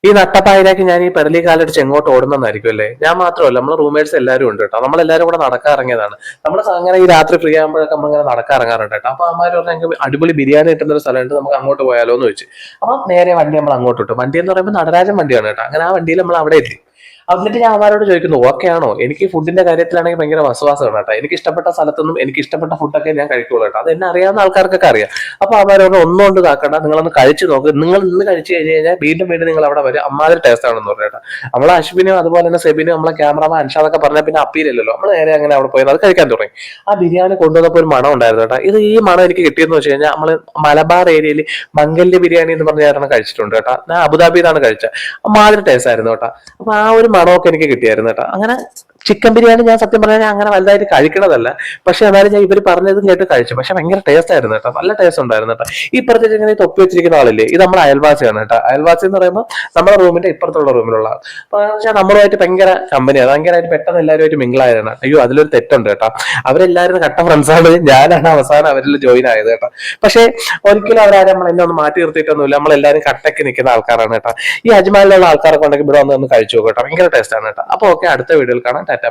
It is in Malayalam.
ഈ നട്ടപ്പായിലേക്ക് ഞാൻ ഈ പെടലി കാലടിച്ച് എങ്ങോട്ട് ഓടുന്നതായിരിക്കും അല്ലേ? ഞാൻ മാത്രമല്ല, നമ്മളെ റൂംമേറ്റ്സ് എല്ലാവരും ഉണ്ട് കേട്ടോ. നമ്മളെല്ലാവരും കൂടെ നടക്കാൻ ഇറങ്ങിയതാണ്. നമ്മൾ അങ്ങനെ ഈ രാത്രി ഫ്രീ ആകുമ്പോഴൊക്കെ നമ്മളിങ്ങനെ നടക്കാൻ ഇറങ്ങാറുണ്ട് കേട്ടോ. അപ്പൊ അമ്മമാര് പറഞ്ഞാൽ എനിക്ക് അടിപൊളി ബിരിയാണി കിട്ടുന്ന ഒരു സ്ഥലമുണ്ട്, നമുക്ക് അങ്ങോട്ട് പോയാലോ എന്ന് ചോദിച്ചു. അപ്പൊ നേരെ വണ്ടി നമ്മൾ അങ്ങോട്ട് ഇട്ടു. വണ്ടി എന്ന് പറയുമ്പോൾ നടരാജൻ വണ്ടിയാണ് കേട്ടോ. അങ്ങനെ ആ വണ്ടിയിൽ നമ്മൾ അവിടെ എത്തി. എന്നിട്ട് ഞാൻ അവന്മാരോട് ചോദിക്കുന്നു, ഓക്കെ ആണോ? എനിക്ക് ഫുഡിന്റെ കാര്യത്തിലാണെങ്കിൽ ഭയങ്കര വസവാസമാണ് കേട്ടോ. എനിക്ക് ഇഷ്ടപ്പെട്ട സ്ഥലത്തൊന്നും എനിക്ക് ഇഷ്ടപ്പെട്ട ഫുഡൊക്കെ ഞാൻ കഴിക്കുള്ളൂ കേട്ടോ. അത് എന്നെ അറിയാവുന്ന ആൾക്കാർക്കൊക്കെ അറിയാം. അപ്പൊ അവരോട് ഒന്നുകൊണ്ട് ഇതാക്കണ്ട, നിങ്ങളൊന്ന് കഴിച്ചു നോക്ക്. നിങ്ങൾ ഇന്ന് കഴിച്ചു കഴിഞ്ഞ് കഴിഞ്ഞാൽ വീണ്ടും വീണ്ടും നിങ്ങൾ അവിടെ വരും, അമ്മാതിരി ടേസ്റ്റ് ആണെന്ന് പറഞ്ഞു കേട്ടോ. നമ്മളെ അശ്വിനും അതുപോലെ തന്നെ സെബിനും നമ്മളെ ക്യാമറമാൻ അൻഷാദൊക്കെ പറഞ്ഞാൽ പിന്നെ അപ്പീലല്ലോ. നമ്മൾ നേരെ അങ്ങനെ അവിടെ പോയി അത് കഴിക്കാൻ തുടങ്ങി. ആ ബിരിയാണി കൊണ്ടുവന്നപ്പോൾ ഒരു മണം ഉണ്ടായിരുന്നു കേട്ടോ. ഈ മണം എനിക്ക് കിട്ടിയെന്ന് വെച്ച് കഴിഞ്ഞാൽ നമ്മൾ മലബാർ ഏരിയയിൽ മംഗല്യ ബിരിയാണി എന്ന് പറഞ്ഞ കാരണം കഴിച്ചിട്ടുണ്ട് കേട്ടോ. ഞാൻ അബുദാബിയിലാണ് കഴിച്ചത്. അമ്മാതിരി ടേസ്റ്റ് ആയിരുന്നു കേട്ടോ. അപ്പൊ ആ ഒരു മണമൊക്കെ എനിക്ക് കിട്ടിയായിരുന്നു കേട്ടോ. അങ്ങനെ ചിക്കൻ ബിരിയാണി ഞാൻ സത്യം പറഞ്ഞാൽ അങ്ങനെ വലുതായിട്ട് കഴിക്കണതല്ല, പക്ഷെ എന്നാലും ഞാൻ ഇവർ പറഞ്ഞതും കേട്ട് കഴിച്ചു. പക്ഷെ ഭയങ്കര ടേസ്റ്റ് ആയിരുന്നു കേട്ടോ, നല്ല ടേസ്റ്റ് ഉണ്ടായിരുന്നു കേട്ടോ. ഈ പ്രത്യേകിച്ച് ഇങ്ങനെ തൊപ്പി വെച്ചിരിക്കുന്ന ആളില്ലേ, ഇത് നമ്മുടെ അയൽവാസിയാണ് കേട്ടോ. അയൽവാസി എന്ന് പറയുമ്പോൾ നമ്മുടെ റൂമിന്റെ ഇപ്പുറത്തുള്ള റൂമിലുള്ള ആൾ. പക്ഷെ നമ്മളുമായിട്ട് ഭയങ്കര കമ്പനിയാണ്, ഭയങ്കരമായിട്ട് പെട്ടെന്ന് എല്ലാവരുമായിട്ട് മിങ്കിളായതാണ്. അയ്യോ അതിലൊരു തെറ്റുണ്ട് കേട്ടോ, അവരെല്ലാവരും കട്ട ഫ്രണ്ട്സാണ്, ഞാനാണ് അവസാനം അവരിൽ ജോയിൻ ആയത് കേട്ടോ. പക്ഷെ ഒരിക്കലും അവരാരും നമ്മൾ എന്നെ ഒന്ന് മാറ്റി നിർത്തിയിട്ടൊന്നുമില്ല, നമ്മളെല്ലാവരും കട്ടയ്ക്ക് നിൽക്കുന്ന ആൾക്കാരാണ് കേട്ടോ. ഈ അജ്മാലിലുള്ള ആൾക്കാരൊക്കെ ഉണ്ടെങ്കിൽ ഇവിടെ വന്ന് കഴിച്ചു നോക്കട്ടോ, ഭയങ്കര ടേസ്റ്റ് ആണ് കേട്ടോ. അപ്പൊ ഓക്കെ, അടുത്ത വീഡിയോയിൽ കാണാം. ടാറ്റ.